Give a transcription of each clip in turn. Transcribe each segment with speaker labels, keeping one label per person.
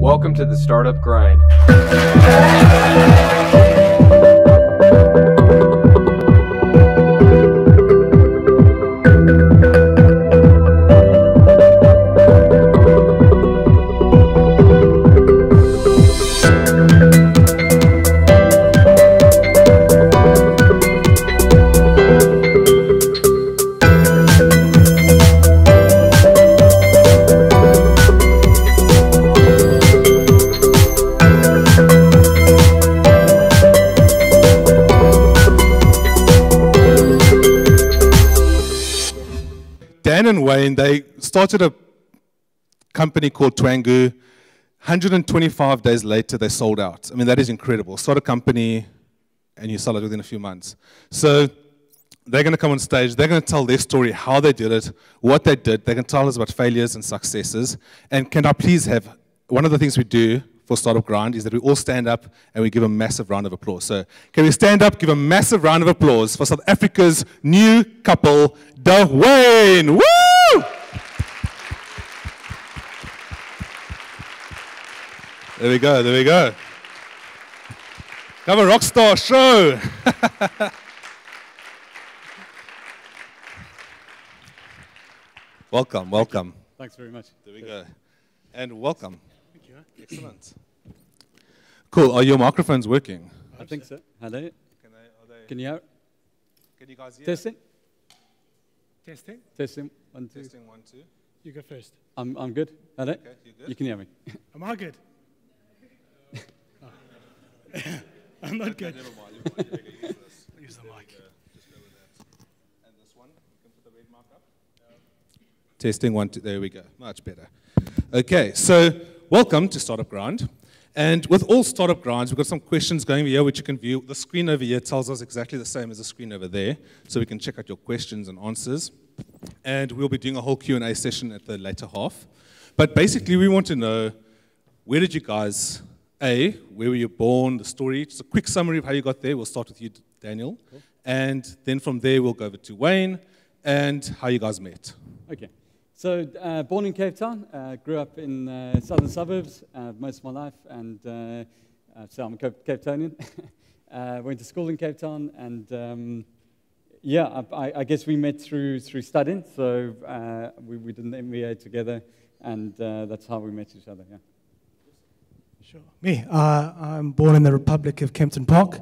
Speaker 1: Welcome to the Startup Grind.
Speaker 2: Dan and Wayne, they started a company called Twangu. 125 days later, they sold out. I mean, that is incredible. Start a company, and you sell it within a few months. So they're going to come on stage. They're going to tell their story, how they did it, what they did. They can tell us about failures and successes. And can I please have, one of the things we do for Startup Grind is that we all stand up and we give a massive round of applause. So can we stand up, give a massive round of applause for South Africa's new couple, Wayne. Woo! There we go, there we go. Have a rock star show. Welcome, welcome.
Speaker 3: Thanks very much.
Speaker 2: There we go. And welcome.
Speaker 3: Thank you.
Speaker 2: Excellent. Cool. Are your microphones working?
Speaker 3: I think so. Hello. Can you hear?
Speaker 2: Can you guys hear?
Speaker 3: Testing.
Speaker 4: Testing.
Speaker 3: Testing. 1, 2.
Speaker 2: Testing 1, 2.
Speaker 4: You go first.
Speaker 3: I'm good. Hello.
Speaker 2: Okay, you good?
Speaker 3: You can hear me.
Speaker 4: Am I good? Oh. I'm not good.
Speaker 2: Never mind.
Speaker 4: Use the mic.
Speaker 2: Just go with that. And this one, you can put the red mark up. Testing 1, 2. There we go. Much better. Okay, so welcome to Startup Grind. And with all Startup Grinds, we've got some questions going over here, which you can view. The screen over here tells us exactly the same as the screen over there, so we can check out your questions and answers. And we'll be doing a whole Q&A session at the later half. But basically, we want to know, where did you guys, where were you born, the story, just a quick summary of how you got there. We'll start with you, Daniel. Cool. And then from there, we'll go over to Wayne and how you guys met.
Speaker 3: Okay. So, born in Cape Town, grew up in southern suburbs most of my life, and so I'm a Cape Townian. Went to school in Cape Town, and yeah, I guess we met through studying. So we did an MBA together, and that's how we met each other. Yeah.
Speaker 4: Sure. Me. I'm born in the Republic of Kempton Park.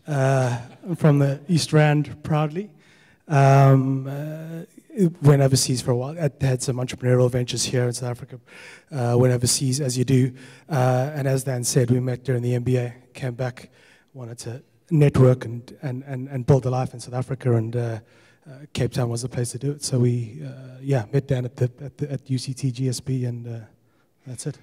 Speaker 4: I'm from the East Rand, proudly. Went overseas for a while. I had some entrepreneurial ventures here in South Africa. Went overseas, as you do. And as Dan said, we met during the MBA, came back, wanted to network and build a life in South Africa, and Cape Town was the place to do it. So we, met Dan at UCT GSB, and that's it.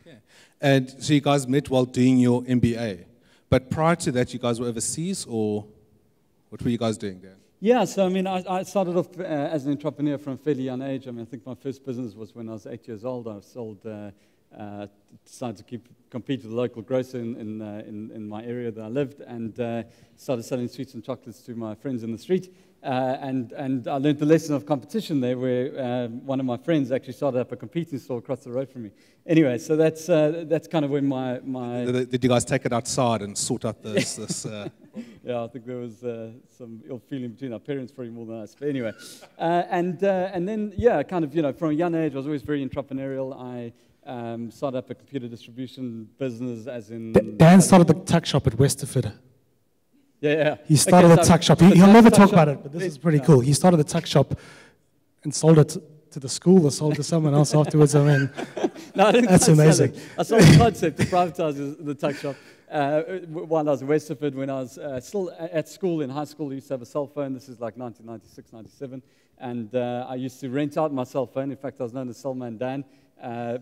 Speaker 2: Okay. And so you guys met while doing your MBA. But prior to that, you guys were overseas, or what were you guys doing, Dan?
Speaker 3: Yeah, so I mean, I started off as an entrepreneur from a fairly young age. I mean, I think my first business was when I was 8 years old. I sold, decided to compete with the local grocer in my area that I lived, and started selling sweets and chocolates to my friends in the street. And I learned the lesson of competition there, where one of my friends actually started up a competing store across the road from me. Anyway, so that's kind of when my
Speaker 2: Did you guys take it outside and sort out this?
Speaker 3: Yeah, I think there was some ill feeling between our parents, probably more than us. But anyway, and then yeah, kind of from a young age, I was always very entrepreneurial. I started up a computer distribution business, as in
Speaker 4: Dan started the tuck shop at Westerford.
Speaker 3: Yeah.
Speaker 4: He started the tuck shop. He'll never talk about it, but this is pretty cool. He started the tuck shop and sold it to the school, or sold to someone else afterwards. I mean,
Speaker 3: no, I didn't.
Speaker 4: That's amazing.
Speaker 3: I sold the concept to privatize the tuck shop. While I was in Westerford, when I was still at school, in high school, I used to have a cell phone. This is like 1996, 97. And I used to rent out my cell phone. In fact, I was known as Cellman Dan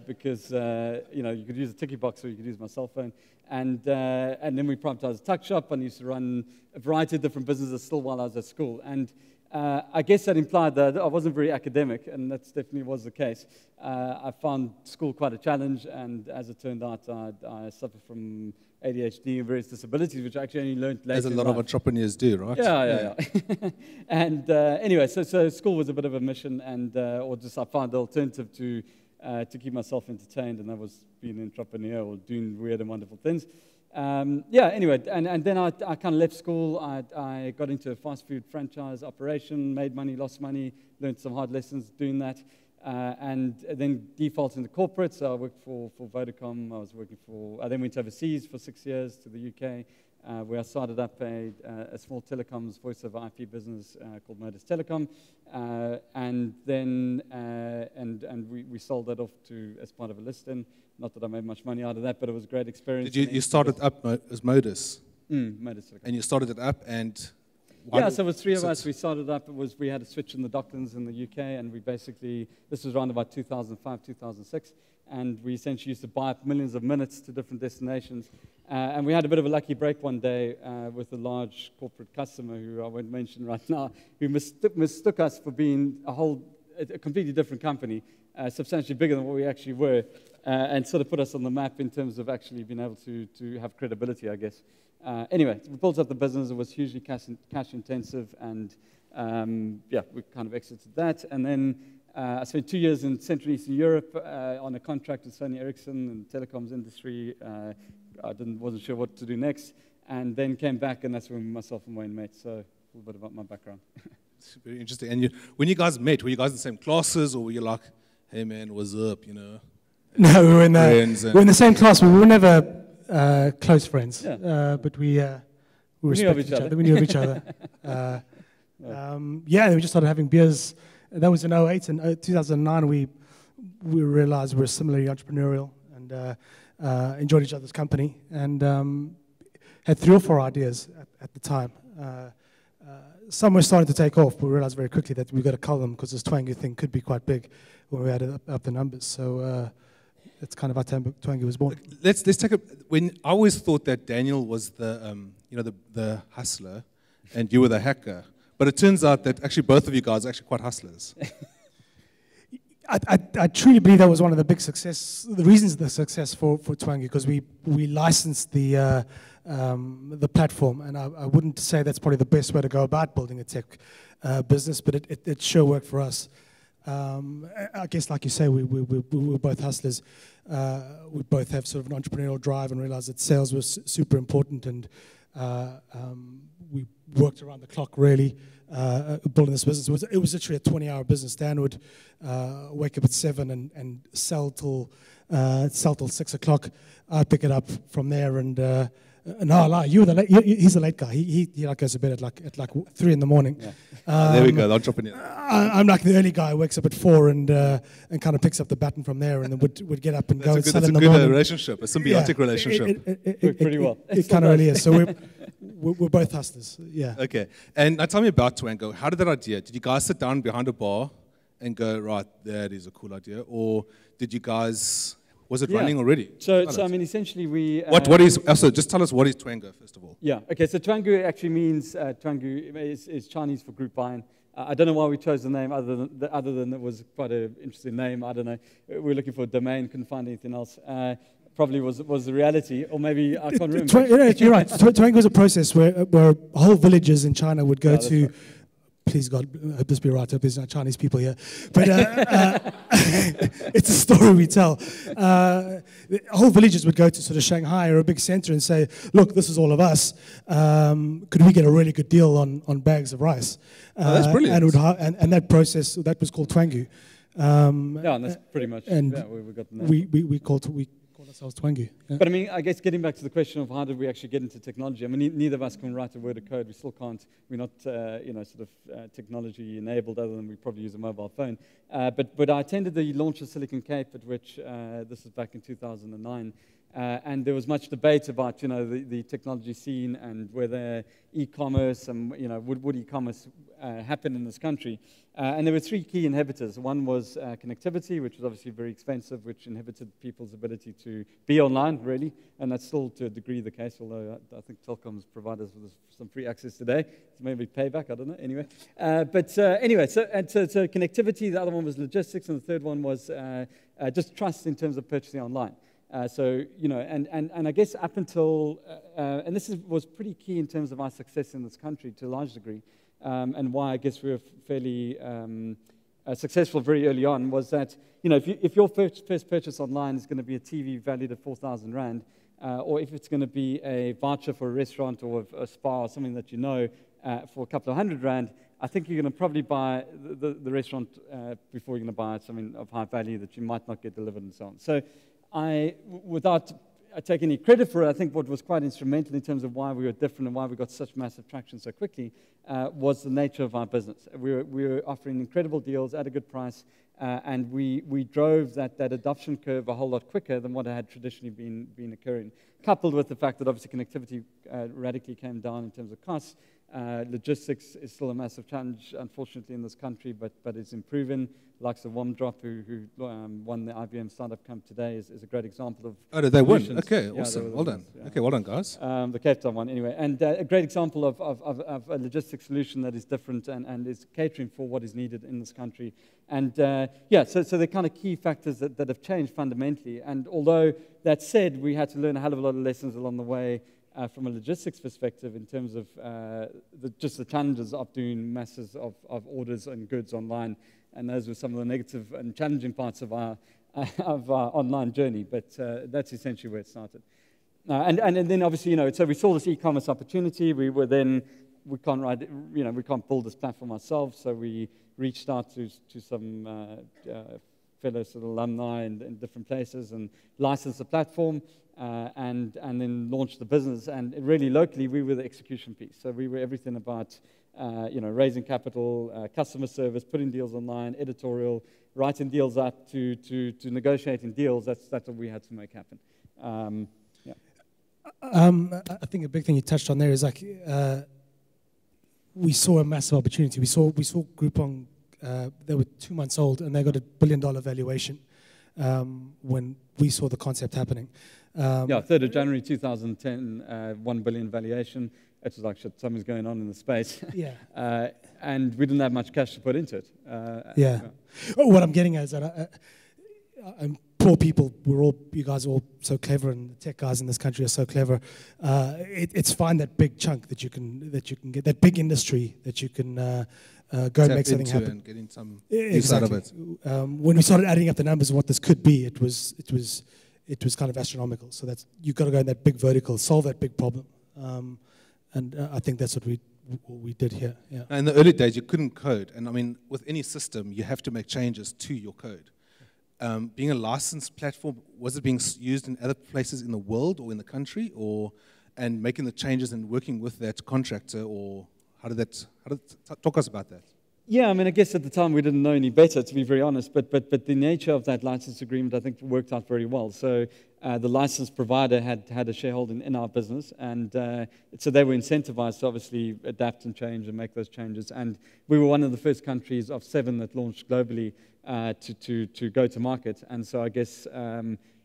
Speaker 3: because, you could use a ticky box or you could use my cell phone. And then we privatized a tuck shop, and used to run a variety of different businesses still while I was at school. And I guess that implied that I wasn't very academic, and that definitely was the case. I found school quite a challenge, and as it turned out, I suffered from ADHD and various disabilities, which I actually only learned later.
Speaker 2: As a lot of entrepreneurs do, right?
Speaker 3: Yeah. And anyway, so school was a bit of a mission, and I found the alternative to to keep myself entertained, and that was being an entrepreneur or doing weird and wonderful things. Yeah, anyway, and then I kind of left school. I got into a fast food franchise operation, made money, lost money, learned some hard lessons doing that, and then defaulted into corporate. So I worked for Vodacom. I then went overseas for 6 years to the UK, where I started up a small telecoms voice over IP business called Modus Telecom, and then we sold that off as part of a listing. Not that I made much money out of that, but it was a great experience.
Speaker 2: Did you started up as Modus?
Speaker 3: Modus Telecom.
Speaker 2: And you started it up, and
Speaker 3: yeah, so it was three of us. We started up. We had a switch in the Docklands in the UK, and we basically, this was around about 2005, 2006, and we essentially used to buy up millions of minutes to different destinations. And we had a bit of a lucky break one day with a large corporate customer who I won't mention right now, who mistook us for being a completely different company, substantially bigger than what we actually were, and sort of put us on the map in terms of actually being able to have credibility, I guess. Anyway, we built up the business. It was hugely cash intensive, and yeah, we kind of exited that. And then I spent 2 years in Central and Eastern Europe on a contract with Sony Ericsson in the telecoms industry. I wasn't sure what to do next, and then came back, and that's when myself and Wayne met. So a little bit about my background.
Speaker 2: It's very interesting. And when you guys met, were you guys in the same classes, or were you like, hey man, what's up, you know?
Speaker 4: No, we were in the same class. We were never close friends,
Speaker 3: Yeah.
Speaker 4: but we respected each other. We knew of each other. Yeah, we just started having beers. That was in 2008, and 2009 we realized we were similarly entrepreneurial and enjoyed each other's company, and had 3 or 4 ideas at the time. Some were starting to take off, but we realized very quickly that we've got to cull them because this Twangu thing could be quite big when we added up the numbers. So that's kind of how Twangu was born.
Speaker 2: Let's take a. When I always thought that Daniel was the hustler, and you were the hacker, but it turns out that actually both of you guys are actually quite hustlers.
Speaker 4: I truly believe that was one of the big the reasons of the success for Twangu, because we licensed the platform, and I wouldn't say that's probably the best way to go about building a tech business, but it sure worked for us. I guess, like you say, we were both hustlers. We both have sort of an entrepreneurial drive and realized that sales was super important, and we worked around the clock, really, building this business. It was literally a 20-hour business. Dan would wake up at 7 and sell till 6 o'clock. I'd pick it up from there, and no, I lie. He's the late guy. He like goes to bed at like 3 in the morning.
Speaker 2: Yeah. There we go, the entrepreneur.
Speaker 4: I'm like the early guy who wakes up at 4 and kind of picks up the baton from there, and then would get up and go and sell in the morning.
Speaker 2: That's a good relationship, a symbiotic relationship.
Speaker 3: It pretty well.
Speaker 4: It kind of really is. So we're both hustlers. Yeah.
Speaker 2: Okay. And now tell me about Twangu. How did that idea? Did you guys sit down behind a bar and go, right, that is a cool idea, or did you guys? Was it running already?
Speaker 3: So I mean, essentially we...
Speaker 2: What is... Also, just tell us what is Twangu, first of all.
Speaker 3: Yeah, okay, so Twangu actually means... Twangu is Chinese for Groupon. I don't know why we chose the name other than it was quite an interesting name. I don't know. We were looking for a domain, couldn't find anything else. Probably was the reality, or maybe I can't remember.
Speaker 4: You're right. Twangu was a process where whole villages in China would go to... Right. Please God, I hope this be right. I hope there's no Chinese people here. But it's a story we tell. Whole villages would go to sort of Shanghai or a big center and say, look, this is all of us. Could we get a really good deal on bags of rice?
Speaker 2: That's brilliant.
Speaker 4: And that process, that was called Twangu.
Speaker 3: Yeah, and that's pretty much we got the name.
Speaker 4: We called ourselves Twangu. Yeah.
Speaker 3: But I mean, I guess getting back to the question of how did we actually get into technology, I mean, neither of us can write a word of code. We still can't. We're not, sort of technology enabled, other than we probably use a mobile phone. But I attended the launch of Silicon Cape, at which this was back in 2009. And there was much debate about, the technology scene and whether e-commerce and, would e-commerce happen in this country. And there were 3 key inhibitors. One was connectivity, which was obviously very expensive, which inhibited people's ability to be online, really. And that's still, to a degree, the case, although I think telecoms provide us with some free access today. It's maybe payback, I don't know, anyway. Anyway, so connectivity, the other one was logistics, and the third one was just trust in terms of purchasing online. And I guess up until, and this was pretty key in terms of our success in this country to a large degree, and why I guess we were fairly successful very early on was that, if your first purchase online is going to be a TV valued at 4,000 Rand, or if it's going to be a voucher for a restaurant or a spa or something that for a couple of $100, I think you're going to probably buy the restaurant before you're going to buy something of high value that you might not get delivered and so on. So without taking any credit for it, I think what was quite instrumental in terms of why we were different and why we got such massive traction so quickly was the nature of our business. We were offering incredible deals at a good price, and we drove that adoption curve a whole lot quicker than what had traditionally been occurring, coupled with the fact that obviously connectivity radically came down in terms of costs. Logistics is still a massive challenge, unfortunately, in this country, but it's improving. Likes of Womdrop, who won the IBM Startup Camp today, is a great example of.
Speaker 2: Oh, did they win?
Speaker 3: solutions.
Speaker 2: Okay,
Speaker 3: Yeah,
Speaker 2: awesome.
Speaker 3: the
Speaker 2: Well done.
Speaker 3: winners, yeah.
Speaker 2: Okay, well done, guys.
Speaker 3: The Cape Town one, anyway. And a great example of a logistics solution that is different and is catering for what is needed in this country. And so they're kind of key factors that have changed fundamentally. And although that said, we had to learn a hell of a lot of lessons along the way from a logistics perspective in terms of just the challenges of doing masses of orders and goods online. And those were some of the negative and challenging parts of our online journey. But that's essentially where it started. And then obviously, so we saw this e-commerce opportunity. We can't build this platform ourselves. So we reached out to some fellow sort of alumni in different places and licensed the platform. And then launched the business. And really, locally, we were the execution piece. So we were everything about, raising capital, customer service, putting deals online, editorial, writing deals up to negotiating deals. That's what we had to make happen.
Speaker 4: I think a big thing you touched on there is we saw a massive opportunity. We saw Groupon. They were 2 months old, and they got $1 billion valuation when we saw the concept happening.
Speaker 3: 3rd of January 2010, $1 billion valuation. It was like, shit, something's going on in the space.
Speaker 4: Yeah.
Speaker 3: And we didn't have much cash to put into it.
Speaker 4: What I'm getting at is that poor people, you guys are all so clever, and the tech guys in this country are so clever. It's fine, that big chunk that you can get, that big industry that you can go and make something happen.
Speaker 2: And getting some use out of it.
Speaker 4: When we started adding up the numbers of what this could be, it was kind of astronomical. So you've got to go in that big vertical, solve that big problem, and I think that's what we did here. Yeah.
Speaker 2: In the early days, you couldn't code, and I mean, with any system, you have to make changes to your code. Being a licensed platform, was it being used in other places in the world or in the country, and making the changes and working with that contractor, or talk us about that?
Speaker 3: Yeah, I mean, I guess at the time we didn't know any better, to be very honest, but the nature of that license agreement, I think, worked out very well. So the license provider had a shareholding in our business, and so they were incentivized to obviously adapt and change and make those changes. And we were one of the first countries of 7 that launched globally to go to market. And so I guess,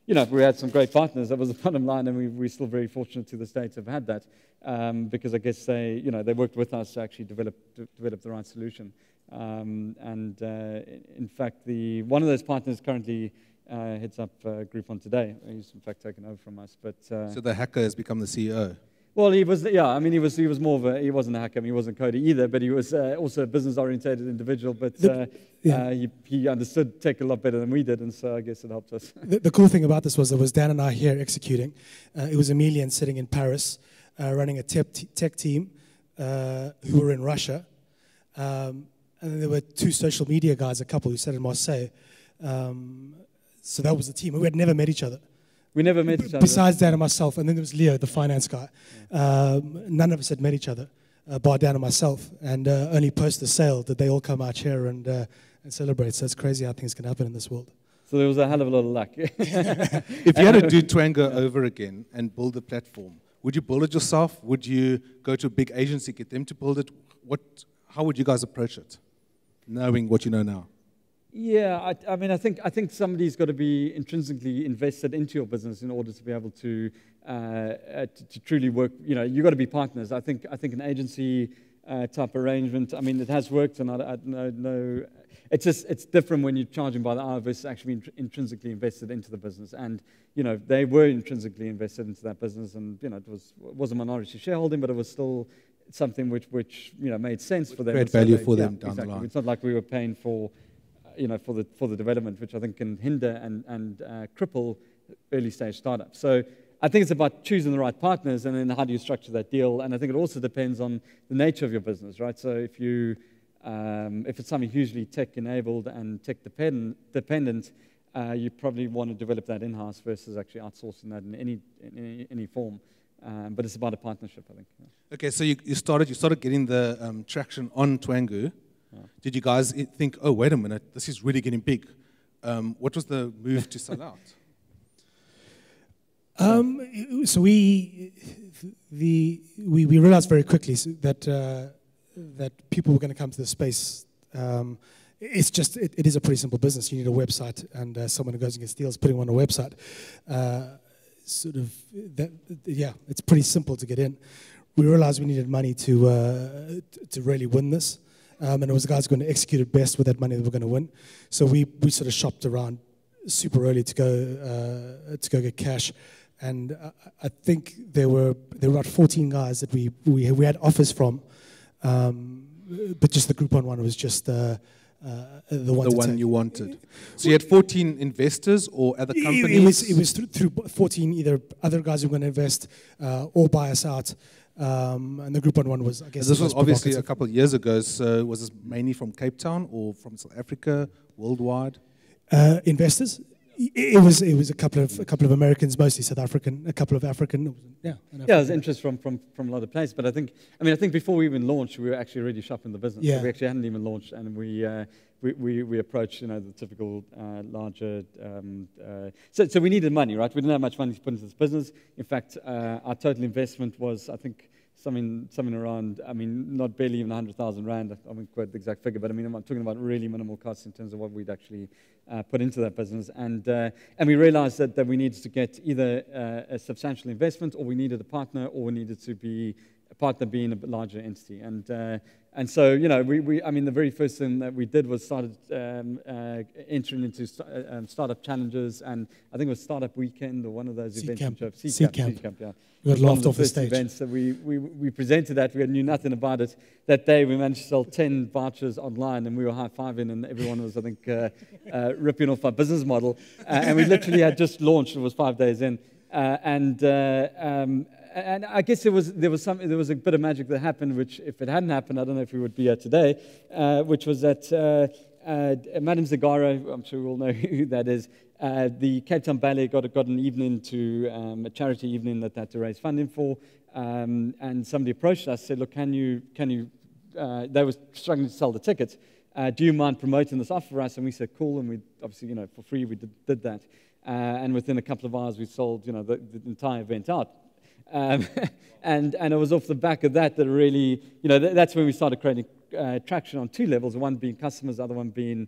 Speaker 3: we had some great partners. That was the bottom line, and we're still very fortunate to this day to have had that, because I guess they worked with us to actually develop the right solution. In fact, one of those partners currently heads up Groupon today. He's in fact taken over from us. But
Speaker 2: so the hacker has become the CEO.
Speaker 3: Well, he was. Yeah, I mean, he was more of he wasn't a hacker. I mean, he wasn't Cody either, but he was also a business-oriented individual. But he understood tech a lot better than we did, and so I guess it helped us.
Speaker 4: The cool thing about this was there was Dan and I here executing. It was Emilian sitting in Paris, running a tech team who were in Russia. And then there were 2 social media guys, a couple who sat in Marseille. So that was the team. We had never met each other.
Speaker 3: We never met each other.
Speaker 4: Besides Dan and myself. And then there was Leo, the finance guy. Yeah. None of us had met each other, bar Dan and myself. And only post the sale did they all come out here and celebrate. So it's crazy how things can happen in this world.
Speaker 3: So there was a hell of a lot of luck.
Speaker 2: If you had to do Twango over again and build a platform, would you build it yourself? Would you go to a big agency, get them to build it? How would you guys approach it, knowing what you know now?
Speaker 3: Yeah, I mean, I think somebody's got to be intrinsically invested into your business in order to be able to truly work. You've got to be partners. I think an agency type arrangement. I mean, it has worked, and I know. It's different when you're charging by the hour versus actually being intrinsically invested into the business. And they were intrinsically invested into that business, and it was a minority shareholding, but it was still something which made sense for them.
Speaker 2: Great value for them down the line.
Speaker 3: It's not like we were paying for for the development, which I think can hinder and cripple early stage startups. So I think it's about choosing the right partners, and then how do you structure that deal. And I think it also depends on the nature of your business, right? So if it's something hugely tech enabled and tech dependent, you probably want to develop that in-house versus actually outsourcing that in any form. But it's about a partnership, I think.
Speaker 2: Okay, so you started getting the traction on Twangu. Yeah. Did you guys think, oh, wait a minute, this is really getting big? What was the move to sell out?
Speaker 4: So we realized very quickly that people were going to come to the space. It is a pretty simple business. You need a website, and someone who goes and gets deals, putting one on a website. It's pretty simple to get in. We realized we needed money to really win this, and it was the guys going to execute it best with that money that we're going to win. So we sort of shopped around super early to go get cash. And I think there were about 14 guys that we had offers from, but just the Groupon one was just the one you wanted.
Speaker 2: So you had 14 investors or other companies?
Speaker 4: It was through 14 either other guys who were going to invest or buy us out. And the Groupon one was, I guess,
Speaker 2: this was obviously a couple of years ago. So was this mainly from Cape Town or from South Africa, worldwide?
Speaker 4: Investors. It was a couple of Americans, mostly South African, a couple of African.
Speaker 3: Yeah, there's interest from a lot of places. But I think before we even launched, we were actually already shopping the business.
Speaker 4: Yeah.
Speaker 3: So we actually hadn't even launched, and we approached the typical larger. So we needed money, right? We didn't have much money to put into this business. In fact, our total investment was, I think, something around, not barely even 100,000 rand. I won't quote the exact figure, but I'm talking about really minimal costs in terms of what we'd actually put into that business. And we realized that we needed to get either a substantial investment, or we needed a partner, or we needed to be a partner being a larger entity. And so, the very first thing that we did was started entering into startup challenges, and I think it was Startup Weekend or one of those events.
Speaker 4: Seed Camp,
Speaker 3: yeah.
Speaker 4: We got laughed off the stage.
Speaker 3: Events that we presented that. We knew nothing about it. That day we managed to sell 10 vouchers online, and we were high-fiving, and everyone was, I think, ripping off our business model. And we literally had just launched. It was 5 days in. And I guess there was a bit of magic that happened, which if it hadn't happened, I don't know if we would be here today, which was that Madame Zagara, I'm sure we all know who that is, the Cape Town Ballet got an evening to a charity evening that they had to raise funding for, and somebody approached us, said, look, can you they were struggling to sell the tickets, do you mind promoting this offer for us? And we said, cool, and we obviously, for free, we did that. And within a couple of hours, we sold, the entire event out. And it was off the back of that really, that's when we started creating traction on two levels, one being customers, the other one being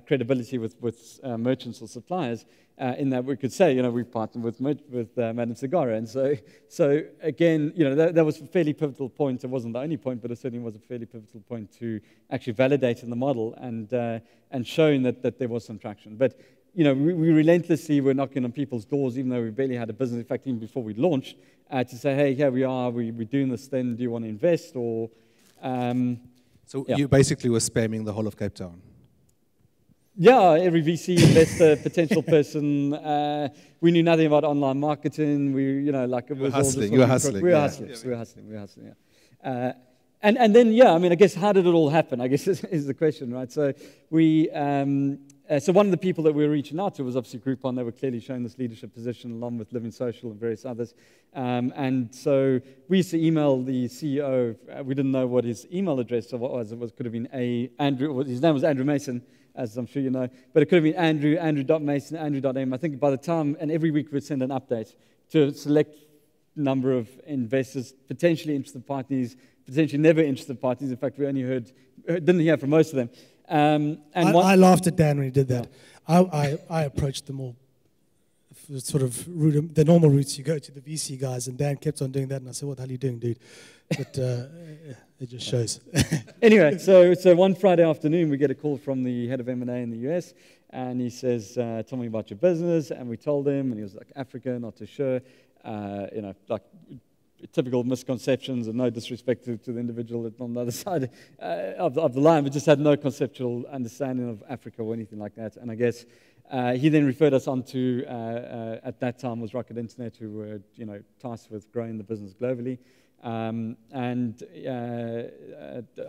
Speaker 3: credibility with merchants or suppliers, in that we could say, we partnered with Madame Zagara. And so again, that was a fairly pivotal point. It wasn't the only point, but it certainly was a fairly pivotal point to actually validating the model and showing that there was some traction. But we relentlessly were knocking on people's doors, even though we barely had a business. In fact, even before we launched, to say, hey, here we are, we're doing this thing, do you want to invest? Or
Speaker 2: you basically were spamming the whole of Cape Town.
Speaker 3: Yeah, every VC investor, potential person. We knew nothing about online marketing. We, it was
Speaker 2: hustling.
Speaker 3: We were hustling. Yeah. And then, I guess, how did it all happen? I guess is the question, right? So we. So one of the people that we were reaching out to was obviously Groupon. They were clearly showing this leadership position along with Living Social and various others. And so we used to email the CEO. We didn't know what his email address or what was. It could have been Andrew. His name was Andrew Mason, as I'm sure you know. But it could have been Andrew.Mason, Andrew.M. I think by the time, and every week we'd send an update to a select number of investors, potentially interested parties, potentially never interested parties. In fact, we only didn't hear from most of them.
Speaker 4: I laughed at Dan when he did that. Yeah. I approached them all sort of the normal routes you go to the VC guys, and Dan kept on doing that, and I said, what the hell are you doing, dude? But it just shows.
Speaker 3: Anyway, so one Friday afternoon, we get a call from the head of M&A in the US, and he says, tell me about your business, and we told him, and he was like, Africa, not too sure, typical misconceptions, and no disrespect to the individual on the other side of the line, but just had no conceptual understanding of Africa or anything like that. And I guess he then referred us on to, at that time, was Rocket Internet, who were tasked with growing the business globally. And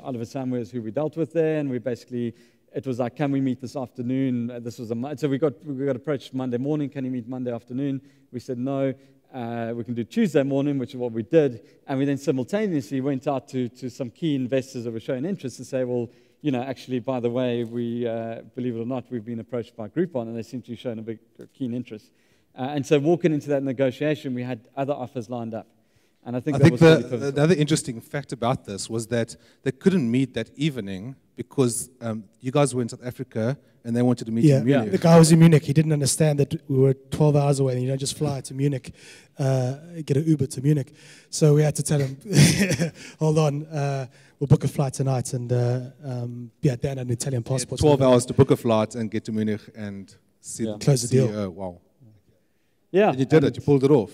Speaker 3: Oliver Samwer is who we dealt with there, and we basically, it was like, can we meet this afternoon? This was so we got approached Monday morning. Can you meet Monday afternoon? We said no. We can do Tuesday morning, which is what we did, and we then simultaneously went out to some key investors that were showing interest to say, well, actually, by the way, we believe it or not, we've been approached by Groupon, and they seem to be showing a keen interest. And so walking into that negotiation, we had other offers lined up. And I think
Speaker 2: the other interesting fact about this was that they couldn't meet that evening because you guys were in South Africa and they wanted to meet in Munich.
Speaker 4: Yeah, the guy was in Munich. He didn't understand that we were 12 hours away and you don't just fly to Munich, get an Uber to Munich. So we had to tell him, hold on, we'll book a flight tonight and Dan had an Italian passport.
Speaker 2: 12 hours to book a flight and get to Munich and
Speaker 4: close the deal.
Speaker 2: Wow.
Speaker 3: Yeah.
Speaker 2: And you did it. You pulled it off.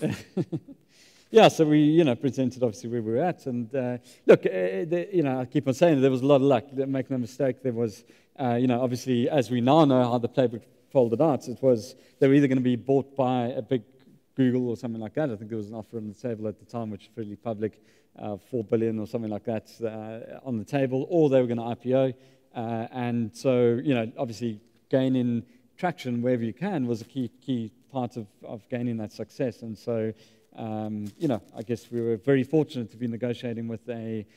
Speaker 3: Yeah, so we, presented obviously where we were at, and look, I keep on saying there was a lot of luck. Make no mistake, there was, obviously, as we now know how the playbook folded out, it was they were either going to be bought by a big Google or something like that. I think there was an offer on the table at the time, which was fairly public, $4 billion or something like that on the table, or they were going to IPO, and so obviously gaining traction wherever you can was a key part of gaining that success, and so. I guess we were very fortunate to be negotiating with an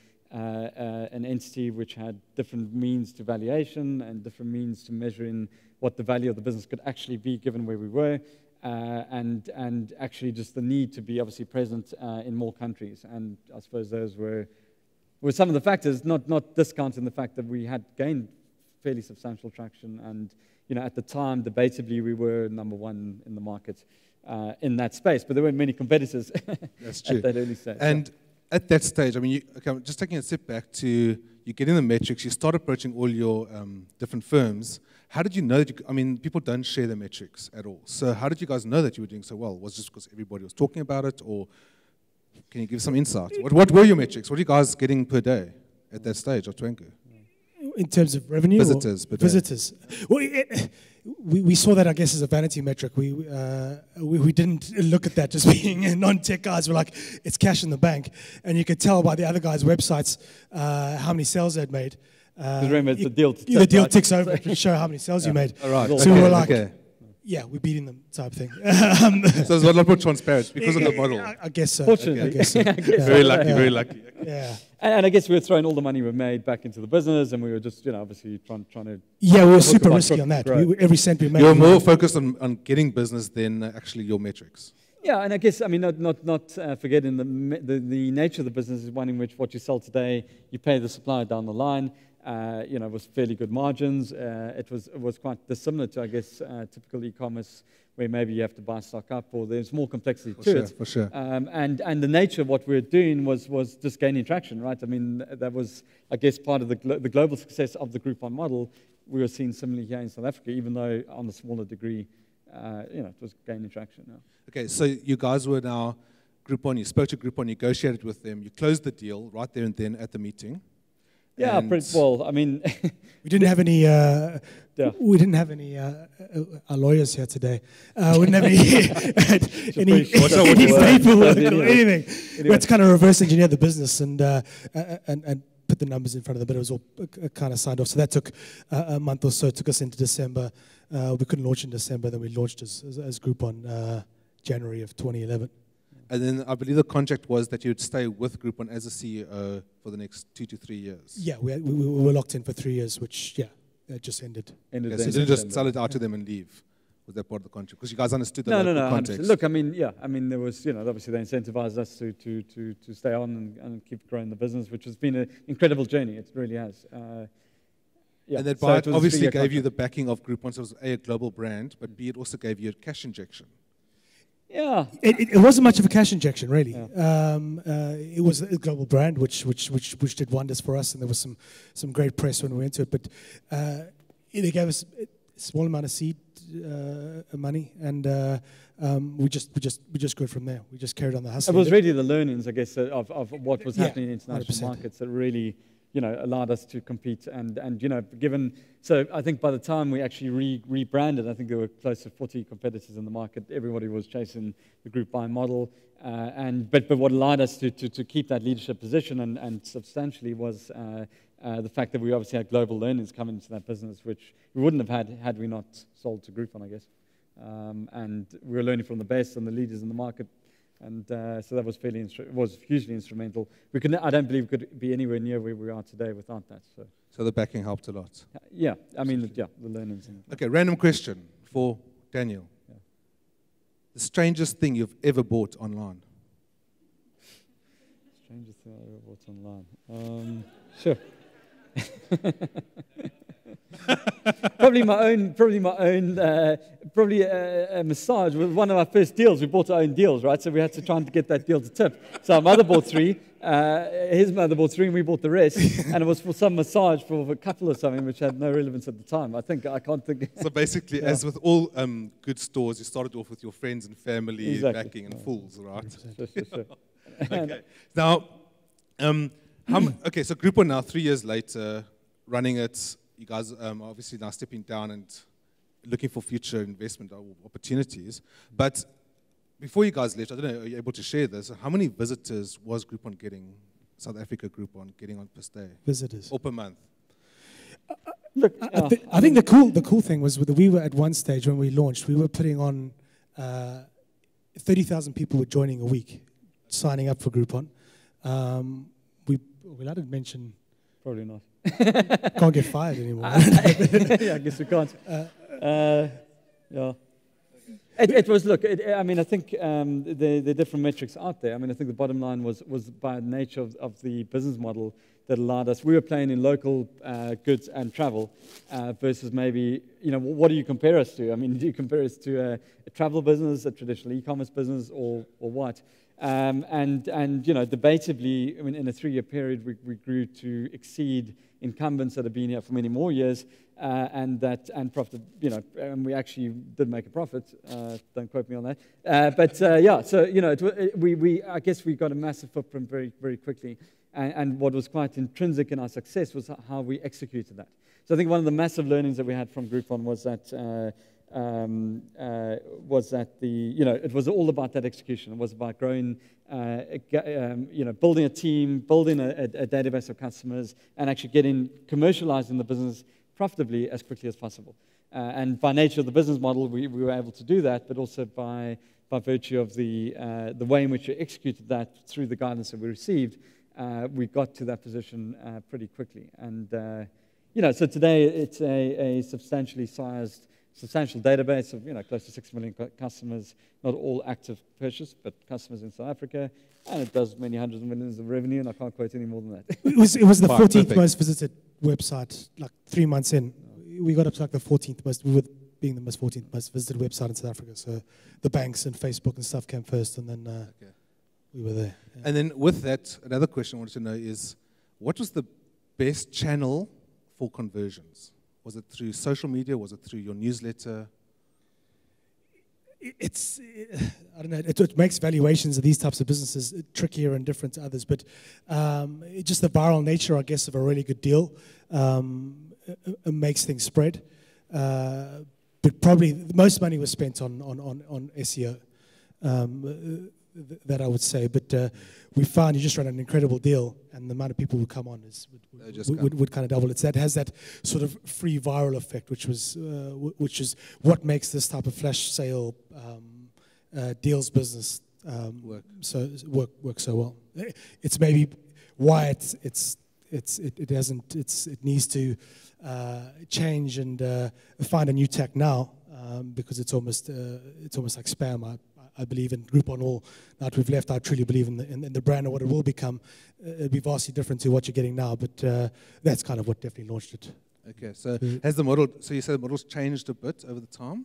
Speaker 3: entity which had different means to valuation and different means to measuring what the value of the business could actually be given where we were, and actually just the need to be obviously present in more countries. And I suppose those were some of the factors, not discounting the fact that we had gained fairly substantial traction, and at the time, debatably, we were number one in the market. In that space, but there weren't many competitors
Speaker 2: That's true.
Speaker 3: at that early stage.
Speaker 2: And at that stage, I mean, just taking a step back to you getting the metrics, you start approaching all your different firms. How did you know that people don't share the metrics at all. So how did you guys know that you were doing so well? Was it just because everybody was talking about it, or can you give some insight? What were your metrics? What are you guys getting per day at that stage of Twenko?
Speaker 4: In terms of revenue?
Speaker 2: Visitors.
Speaker 4: Visitors. Well, we saw that, I guess, as a vanity metric. We didn't look at that as being non-tech guys. We're like, it's cash in the bank. And you could tell by the other guys' websites how many sales they'd made.
Speaker 3: Remember, the deal
Speaker 4: ticks over to show how many sales you made.
Speaker 2: All right.
Speaker 4: So we were like, yeah, we're beating them type thing.
Speaker 2: So there's a lot more transparent because of the model.
Speaker 4: I guess so.
Speaker 3: Fortunately.
Speaker 4: I guess so.
Speaker 2: Very lucky, very lucky.
Speaker 4: Yeah.
Speaker 3: And I guess we were throwing all the money we made back into the business, and we were just, obviously trying to...
Speaker 4: Yeah, we were super risky on that. Every cent we made...
Speaker 2: You were more focused on getting business than actually your metrics.
Speaker 3: Yeah, and I guess, not forgetting the nature of the business is one in which what you sell today, you pay the supplier down the line. It was fairly good margins. It was quite dissimilar to, I guess, typical e-commerce, where maybe you have to buy stock up, or there's more complexity to it.
Speaker 2: For sure.
Speaker 3: And the nature of what we were doing was just gaining traction, right? I mean, that was, I guess, part of the global success of the Groupon model. We were seeing similarly here in South Africa, even though on a smaller degree, it was gaining traction. Yeah.
Speaker 2: Okay, so you guys were now Groupon. You spoke to Groupon, negotiated with them, you closed the deal right there and then at the meeting.
Speaker 3: Yeah, pretty well. I mean,
Speaker 4: we didn't have any. We didn't have any. Our lawyers here today. We didn't have any people or anything. We had to kind of reverse engineer the business and put the numbers in front of them, but it was all kind of signed off. So that took a month or so. It took us into December. We couldn't launch in December. Then we launched as Groupon January of 2011.
Speaker 2: And then I believe the contract was that you would stay with Groupon as a CEO for the next 2 to 3 years.
Speaker 4: Yeah, we were locked in for 3 years, which, it just ended.
Speaker 2: So you didn't just sell it out to them and leave. Was that part of the contract? Because you guys understood the context.
Speaker 3: Look, there was, obviously they incentivized us to stay on and keep growing the business, which has been an incredible journey. It really has.
Speaker 2: And that obviously gave you the backing of Groupon, so it was a global brand, but B, it also gave you a cash injection.
Speaker 3: Yeah,
Speaker 4: it wasn't much of a cash injection, really.
Speaker 3: Yeah.
Speaker 4: It was a global brand, which did wonders for us, and there was some great press when we went to it. But it gave us small amount of seed money, and we just grew from there. We just carried on the hustle.
Speaker 3: It was really the learnings, I guess, of what was happening in international
Speaker 4: 100%.
Speaker 3: markets that really, allowed us to compete. And given, so I think by the time we actually rebranded, I think there were close to 40 competitors in the market. Everybody was chasing the group buy model. But what allowed us to keep that leadership position and substantially was the fact that we obviously had global learnings coming into that business, which we wouldn't have had we not sold to Groupon, I guess. And we were learning from the best and the leaders in the market. And so that was was hugely instrumental. I don't believe we could be anywhere near where we are today without that.
Speaker 2: So the backing helped a lot.
Speaker 3: Yeah, I mean, the learnings.
Speaker 2: Okay, random question for Daniel. Yeah. The strangest thing you've ever bought online?
Speaker 3: Strangest thing I ever bought online? Sure. Probably a massage. With one of our first deals, we bought our own deals, right? So we had to try and get that deal to tip. So our mother bought 3, his mother bought 3, and we bought the rest. And it was for some massage for a couple or something, which had no relevance at the time. I can't think.
Speaker 2: So basically, as with all good stores, you started off with your friends and family backing and fools, right?
Speaker 3: Sure.
Speaker 2: Okay. Now, okay, so Groupon now, 3 years later, running it. You guys are obviously now stepping down and looking for future investment opportunities. But before you guys left, I don't know, are you able to share this? How many visitors was Groupon getting, South Africa Groupon getting on per day?
Speaker 4: Visitors.
Speaker 2: Or per month?
Speaker 4: Look, I think the cool thing was we were at one stage when we launched, we were putting on 30,000 people were joining a week, signing up for Groupon. We allowed to mention.
Speaker 3: Probably not.
Speaker 4: Can't get fired anymore.
Speaker 3: Yeah, I guess we can't. Yeah. It was, look, I mean, I think the different metrics out there. I mean, I think the bottom line was by nature of the business model that allowed us. We were playing in local goods and travel versus maybe, what do you compare us to? I mean, do you compare us to a travel business, a traditional e-commerce business, or what? Debatably, I mean, in a 3-year period, we grew to exceed incumbents that have been here for many more years, and profit. And we actually did make a profit. Don't quote me on that. I guess we got a massive footprint very, very quickly. And what was quite intrinsic in our success was how we executed that. So I think one of the massive learnings that we had from Groupon was that. It was all about that execution. It was about growing, building a team, building a database of customers, and actually commercializing the business profitably as quickly as possible. And by nature of the business model, we were able to do that, but also by virtue of the way in which we executed that through the guidance that we received, we got to that position pretty quickly. And so today it's a substantial database of close to 6 million customers, not all active purchase, but customers in South Africa, and it does many hundreds of millions of revenue, and I can't quote any more than that.
Speaker 4: It was the 14th most visited website, like 3 months in. We got up to like the 14th most, we were being the 14th most visited website in South Africa. So the banks and Facebook and stuff came first, and then we were there. Yeah.
Speaker 2: And then with that, another question I wanted to know is, what was the best channel for conversions? Was it through social media? Was it through your newsletter?
Speaker 4: I don't know, it makes valuations of these types of businesses trickier and different to others, but just the viral nature, I guess, of a really good deal makes things spread. But probably the most money was spent on SEO, that I would say. But we found you just run an incredible deal, and the amount of people who come on would kind of double. It has that sort of free viral effect, which is what makes this type of flash sale deals business work so well. It's maybe why it needs to change and find a new tack now, because it's almost like spam. I believe in Groupon. All now that we've left, I truly believe in the brand and what it will become. It'll be vastly different to what you're getting now, but that's kind of what definitely launched it.
Speaker 2: Okay, so has the model? So you said the model's changed a bit over the time.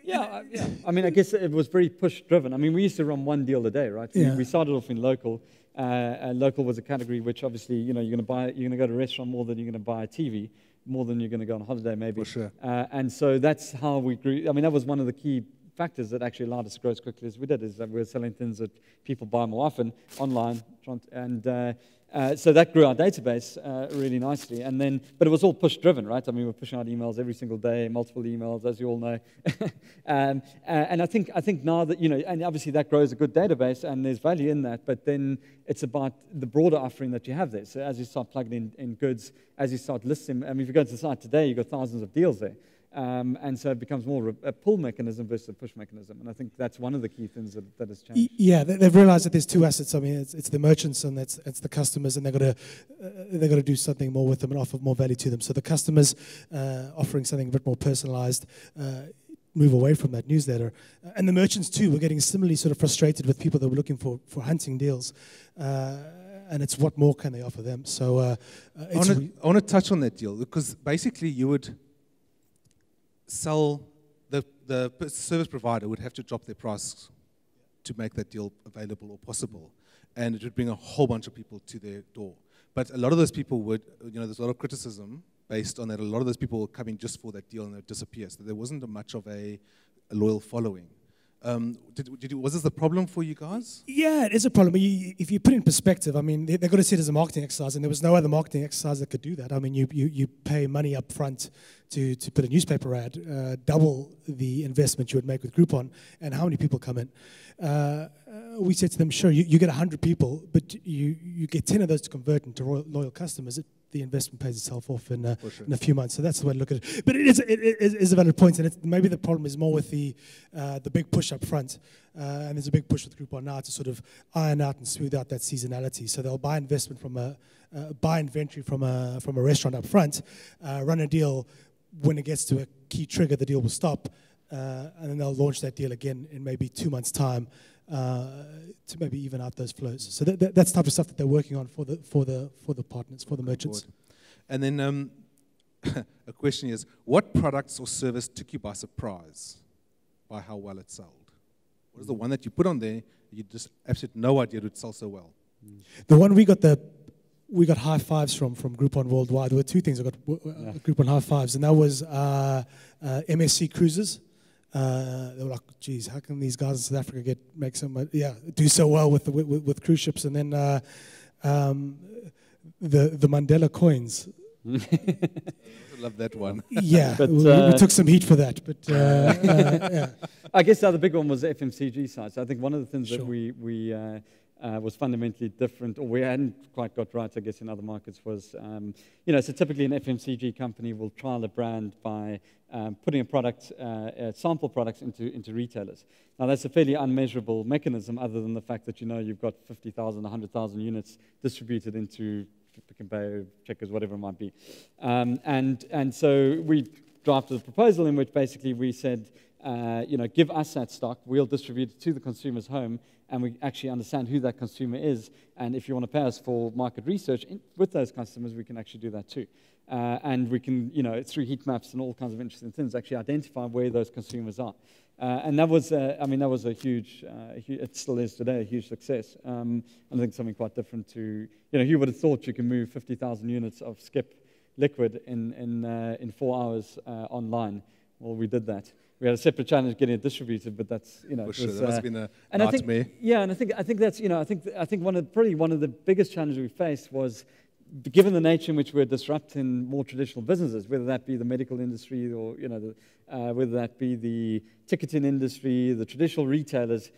Speaker 3: Yeah. I mean, I guess it was very push-driven. I mean, we used to run one deal a day, right?
Speaker 4: Yeah.
Speaker 3: We started off in local. Local was a category which obviously, you're going to go to a restaurant more than you're going to buy a TV. more than you're going to go on holiday, maybe.
Speaker 2: For sure.
Speaker 3: And so that's how we grew. I mean, that was one of the key factors that actually allowed us to grow as quickly as we did, is that we were selling things that people buy more often online, and so that grew our database really nicely. And then, but it was all push driven, right? I mean, we're pushing out emails every single day, multiple emails, as you all know. And I think now that, and obviously that grows a good database, and there's value in that. But then it's about the broader offering that you have there. So as you start plugging in goods, as you start listing, I mean, if you go to the site today, you've got thousands of deals there. And so it becomes more a pull mechanism versus a push mechanism. And I think that's one of the key things that has changed.
Speaker 4: Yeah, they've realized that there's two assets. I mean, it's the merchants and it's the customers, and they've got to do something more with them and offer more value to them. So the customers offering something a bit more personalized, move away from that newsletter. And the merchants too were getting similarly sort of frustrated with people that were looking for hunting deals. And it's what more can they offer them. So
Speaker 2: I want to touch on that deal, because basically you would sell, the service provider would have to drop their price to make that deal available or possible, and it would bring a whole bunch of people to their door. But a lot of those people would, there's a lot of criticism based on that. A lot of those people were coming just for that deal and they'd disappear. So there wasn't much of a loyal following. Was this the problem for you guys?
Speaker 4: Yeah, it is a problem. If you put it in perspective, I mean, they've got to see it as a marketing exercise, and there was no other marketing exercise that could do that. I mean, you pay money up front to put a newspaper ad, double the investment you would make with Groupon, and how many people come in? We said to them, sure, you get 100 people, but you get 10 of those to convert into loyal customers. The investment pays itself off in a few months. So that's the way to look at it. But it is a valid point, and maybe the problem is more with the big push up front. And there's a big push with Groupon now to sort of iron out and smooth out that seasonality. So they'll buy investment buy inventory from a restaurant up front, run a deal. When it gets to a key trigger, the deal will stop, and then they'll launch that deal again in maybe 2 months' time to maybe even out those flows. So that's the type of stuff that they're working on for the partners, for the merchants.
Speaker 2: And then a question is, what products or service took you by surprise by how well it sold? What is the one that you put on there you just absolutely no idea it would sell so well?
Speaker 4: The one we got high fives from Groupon worldwide. There were two things I got Groupon high fives, and that was MSC Cruises. They were like, geez, how can these guys in South Africa do so well with cruise ships? And then the Mandela coins.
Speaker 2: I love that one.
Speaker 4: Yeah, but, we took some heat for that. But yeah.
Speaker 3: I guess the other big one was the FMCG side. So I think one of the things
Speaker 4: Sure.
Speaker 3: that we was fundamentally different, or we hadn't quite got right, I guess, in other markets was, so typically an FMCG company will trial a brand by putting a product, sample products into retailers. Now, that's a fairly unmeasurable mechanism other than the fact that, you've got 50,000, 100,000 units distributed into Pick n Pay, Checkers, whatever it might be. And so we drafted a proposal in which basically we said, give us that stock, we'll distribute it to the consumer's home, and we actually understand who that consumer is. And if you want to pay us for market research with those customers, we can actually do that too. And we can, through heat maps and all kinds of interesting things, actually identify where those consumers are. And that was, that was a huge, it still is today, a huge success. And I think something quite different to, who would have thought you can move 50,000 units of Skip liquid in 4 hours online? Well, we did that. We had a separate challenge getting it distributed, but that's,
Speaker 2: For sure, that must have been a
Speaker 3: and
Speaker 2: nightmare.
Speaker 3: And I think that's, I think one of the biggest challenges we faced was, given the nature in which we're disrupting more traditional businesses, whether that be the medical industry or, whether that be the ticketing industry, the traditional retailers,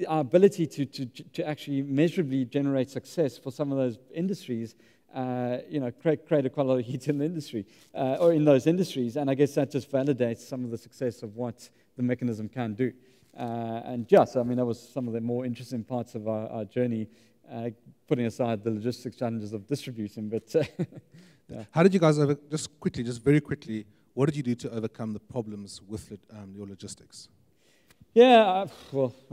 Speaker 3: our ability to actually measurably generate success for some of those industries, created quite a lot of heat in the industry, or in those industries, and I guess that just validates some of the success of what the mechanism can do. And yes, that was some of the more interesting parts of our journey, putting aside the logistics challenges of distributing. But yeah.
Speaker 2: How did you guys just very quickly, what did you do to overcome the problems with your logistics?
Speaker 3: Yeah,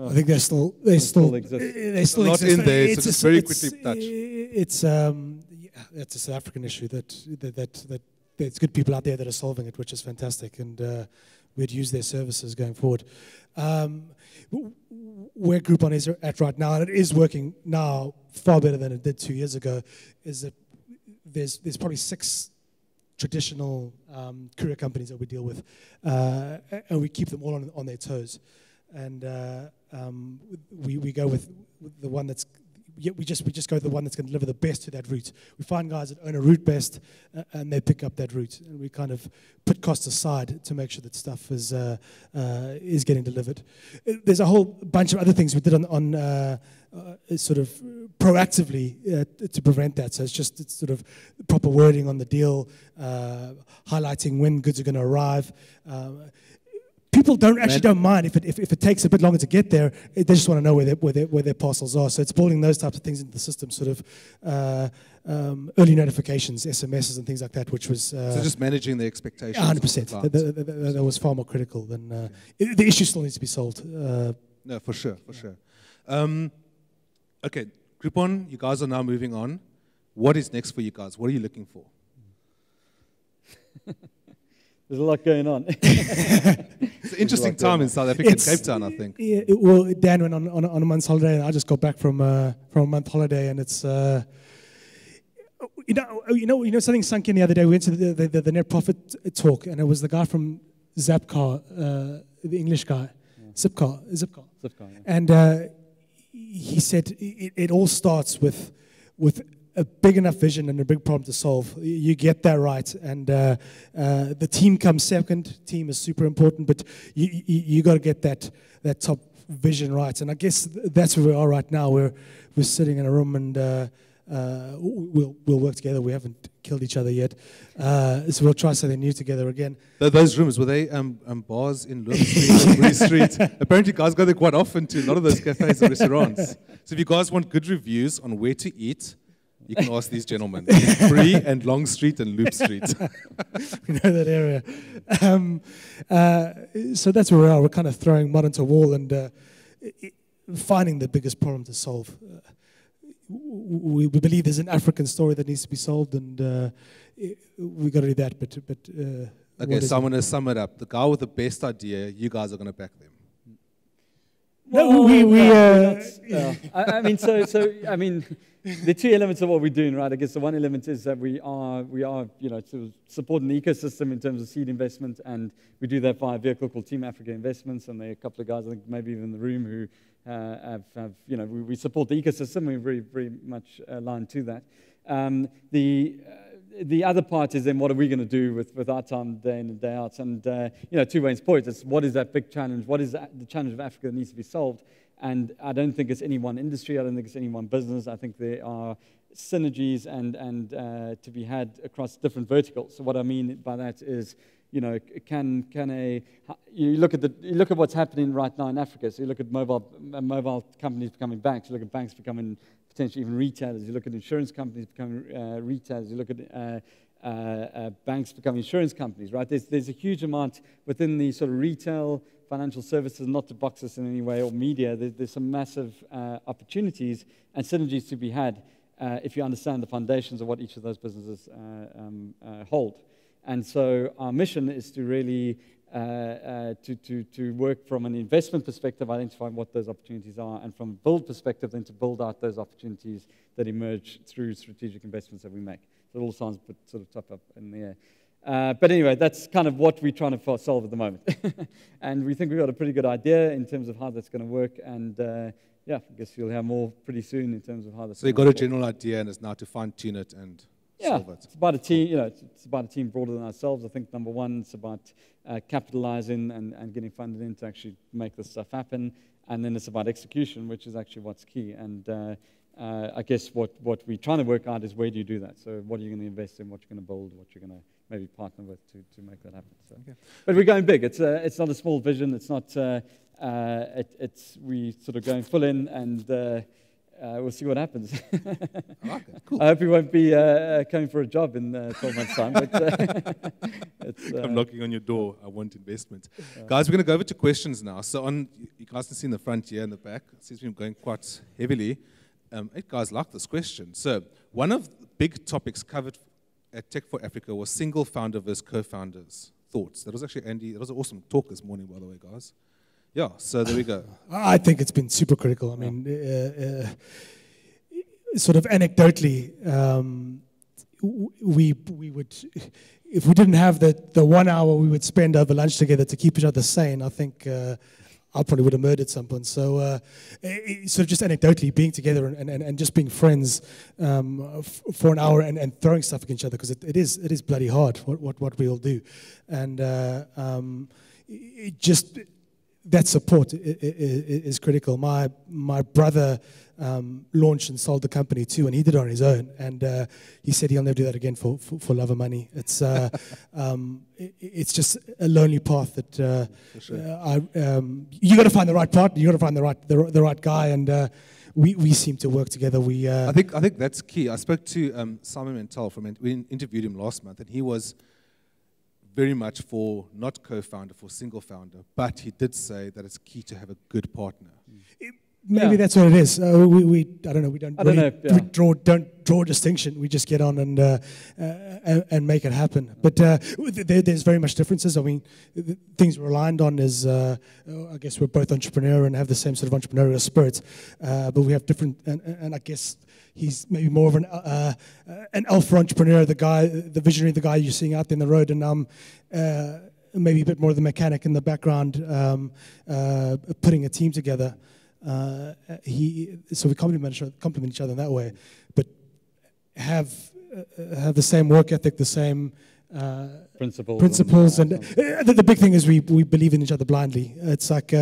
Speaker 4: I think they still
Speaker 3: exist.
Speaker 4: They still
Speaker 2: not
Speaker 4: exist.
Speaker 2: in there. So just very quickly touch.
Speaker 4: It's a South African issue that there's good people out there that are solving it, which is fantastic, and we'd use their services going forward. Where Groupon is at right now, and it is working now far better than it did 2 years ago, is that there's probably 6 traditional courier companies that we deal with, and we keep them all on their toes. And we go with the one that's we just go with the one that's going to deliver the best to that route. We find guys that own a route best, and they pick up that route, and we kind of put costs aside to make sure that stuff is getting delivered. There's a whole bunch of other things we did on sort of proactively to prevent that. So it's sort of proper wording on the deal, highlighting when goods are going to arrive. People don't mind if it takes a bit longer to get there. They just want to know where their parcels are. So it's building those types of things into the system, sort of early notifications, SMSs, and things like that, which was
Speaker 2: so just managing the expectations.
Speaker 4: 100%. That was far more critical than the issue still needs to be solved.
Speaker 2: No, for sure. Okay, Groupon, you guys are now moving on. What is next for you guys? What are you looking for?
Speaker 3: There's a lot going on.
Speaker 2: It's an interesting time in South Africa, Cape Town, I think.
Speaker 4: Yeah, well, Dan went on a month's holiday, and I just got back from a month holiday, and it's you know something sunk in the other day. We went to the net profit talk, and it was the guy from Zapcar, the English guy, Zipcar,
Speaker 3: yeah.
Speaker 4: And he said it all starts with a big enough vision and a big problem to solve. You get that right, and the team comes second. Team is super important, but you got to get that top vision right. And I guess that's where we are right now. We're sitting in a room, and we'll work together. We haven't killed each other yet, so we'll try something new together again.
Speaker 2: Those rooms, were they bars in Loop Street, Bree Street? Apparently, guys go there quite often to a lot of those cafes and restaurants. So if you guys want good reviews on where to eat, you can ask these gentlemen. Bree and Long Street and Loop Street.
Speaker 4: We know that area. So that's where we are. We're kind of throwing mud into a wall and finding the biggest problem to solve. We believe there's an African story that needs to be solved, and we've got to do that. But
Speaker 2: okay, so I'm going to sum it up. The guy with the best idea, you guys are going to back them.
Speaker 3: No, I mean, the two elements of what we're doing, right? I guess the one element is that we are, sort of supporting the ecosystem in terms of seed investment, and we do that via a vehicle called Team Africa Investments, and there are a couple of guys, I think maybe even in the room, who we support the ecosystem. We're very, very much aligned to that. The other part is then what are we going to do with our time day in and day out? And, to Wayne's point, it's what is that big challenge? What is the challenge of Africa that needs to be solved? And I don't think it's any one industry. I don't think it's any one business. I think there are synergies and to be had across different verticals. So what I mean by that is, you look at what's happening right now in Africa. So you look at mobile companies becoming banks. You look at banks becoming potentially even retailers. You look at insurance companies becoming retailers. You look at banks becoming insurance companies, right? There's a huge amount within the sort of retail, financial services, not to box us in any way, or media. There's some massive opportunities and synergies to be had if you understand the foundations of what each of those businesses hold. And so our mission is to really to work from an investment perspective, identifying what those opportunities are, and from a build perspective, then to build out those opportunities that emerge through strategic investments that we make. So it all sounds a bit sort of top up in the air. But anyway, that's kind of what we're trying to solve at the moment. And we think we've got a pretty good idea in terms of how that's going to work. And I guess you'll have more pretty soon in terms of how that's.
Speaker 2: So you've got a general idea, and it's now to fine-tune it and solve it.
Speaker 3: It's about a team. It's about a team broader than ourselves. I think number one, it's about capitalizing and getting funded in to actually make this stuff happen. And then it's about execution, which is actually what's key. And I guess what we're trying to work out is where do you do that? So what are you going to invest in? What you're going to build? What you're going to maybe partner with to make that happen. So. Okay. But we're going big. It's not a small vision. It's not. We sort of going full in, and we'll see what happens.
Speaker 2: I like it. Cool.
Speaker 3: I hope we won't be coming for a job in 12 months' time. But
Speaker 2: I'm knocking on your door. I want investment. Guys, we're going to go over to questions now. So you guys can see in the front here and the back. It seems we're going quite heavily. 8 guys like this question. So one of the big topics covered at Tech for Africa was single founder versus co-founders. Thoughts? That was actually Andy. That was an awesome talk this morning, by the way, guys. Yeah, so there we go.
Speaker 4: I think it's been super critical. I mean, sort of anecdotally, we would, if we didn't have the 1 hour we would spend over lunch together to keep each other sane, I think I probably would have murdered someone. So sort of just anecdotally being together and just being friends for an hour and throwing stuff against each other, because it is bloody hard what we all do. And it just, that support is critical. My brother launched and sold the company too, and he did it on his own. And he said he'll never do that again for love of money. It's it's just a lonely path that you got to find the right partner, you got to find the right guy, and we seem to work together.
Speaker 2: I think that's key. I spoke to Simon Mental we interviewed him last month, and he was very much for not co-founder, for single founder, but he did say that it's key to have a good partner.
Speaker 4: Maybe that's what it is. We I don't know. We don't draw a distinction. We just get on and make it happen. But there's very much differences. I mean, the things we're aligned on is I guess we're both entrepreneur and have the same sort of entrepreneurial spirit, but we have different. And I guess he's maybe more of an alpha entrepreneur, the visionary, the guy you're seeing out there in the road, and I'm maybe a bit more of the mechanic in the background, putting a team together. So we complement each other in that way, but have the same work ethic, the same principles, and the big thing is we believe in each other blindly. It's like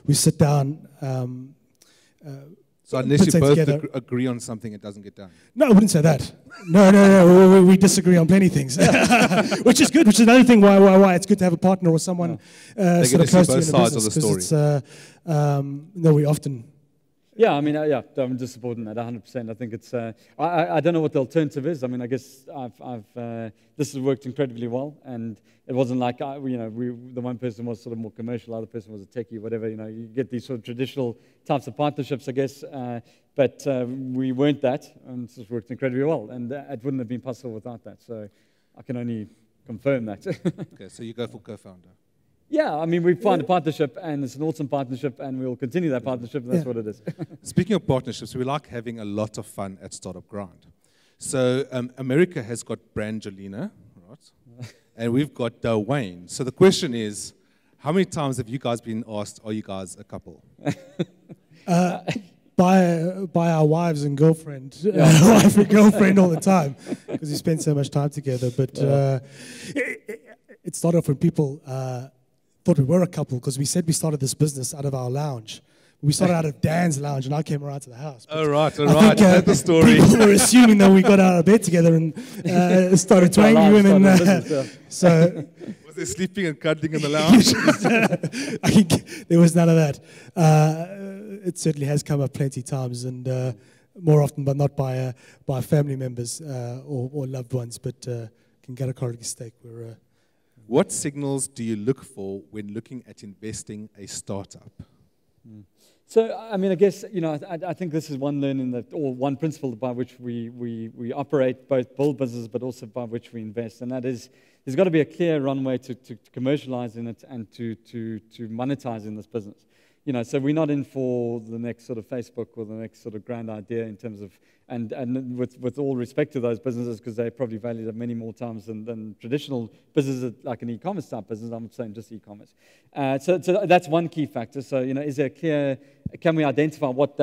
Speaker 4: we sit down.
Speaker 2: So unless you both agree on something, it doesn't get done.
Speaker 4: No, I wouldn't say that. No. We disagree on plenty of things, which is good. Which is another thing why it's good to have a partner or someone sort of close to you in the business. Because no, we often.
Speaker 3: Yeah, I mean, I'm just supporting that 100%. I think it's. I don't know what the alternative is. I mean, I guess this has worked incredibly well, and it wasn't like the one person was sort of more commercial, the other person was a techie, whatever. You get these sort of traditional types of partnerships, I guess. But we weren't that, and it's worked incredibly well, and it wouldn't have been possible without that. So I can only confirm that.
Speaker 2: Okay, so you go for co-founder.
Speaker 3: Yeah, I mean, we find a partnership, and it's an awesome partnership, and we'll continue that partnership, and that's what it is.
Speaker 2: Speaking of partnerships, we like having a lot of fun at Startup Grind. So America has got Brangelina, right? And we've got Wayne. So the question is, how many times have you guys been asked, are you guys a couple?
Speaker 4: By our wives and girlfriend, wife and girlfriend all the time, because we spend so much time together. But it started off when people thought we were a couple, because we said we started this business out of our lounge. We started out of Dan's lounge, and I came around to the house.
Speaker 2: But all right. That's the story.
Speaker 4: People were assuming that we got out of bed together and started twanging women. So
Speaker 2: was there sleeping and cuddling in the lounge?
Speaker 4: I think there was none of that. It certainly has come up plenty of times, and more often, but not by family members or loved ones. But can get a correct stake.
Speaker 2: What signals do you look for when looking at investing a startup?
Speaker 3: So, I mean, I guess, I think this is one learning or one principle by which we operate, both build business, but also by which we invest. And that is, there's got to be a clear runway to commercialize in it and to monetize in this business. So we're not in for the next sort of Facebook or the next sort of grand idea in terms of, and with all respect to those businesses, because they're probably valued at many more times than traditional businesses like an e-commerce type business. I'm saying just e-commerce. So that's one key factor. So, is there a clear, can we identify what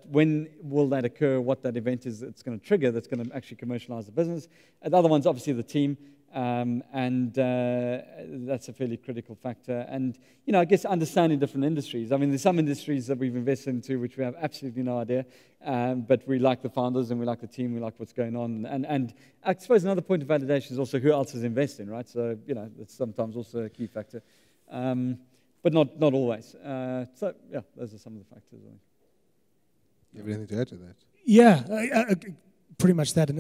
Speaker 3: when will that occur, what that event is it's going to trigger that's going to actually commercialize the business? And the other one's obviously the team. And that's a fairly critical factor. And, I guess understanding different industries. I mean, there's some industries that we've invested into which we have absolutely no idea, but we like the founders and we like the team, we like what's going on. And I suppose another point of validation is also who else is investing, right? So, that's sometimes also a key factor, but not always. So, yeah, those are some of the factors, I think.
Speaker 2: You have anything to add to that?
Speaker 4: Yeah, pretty much that. And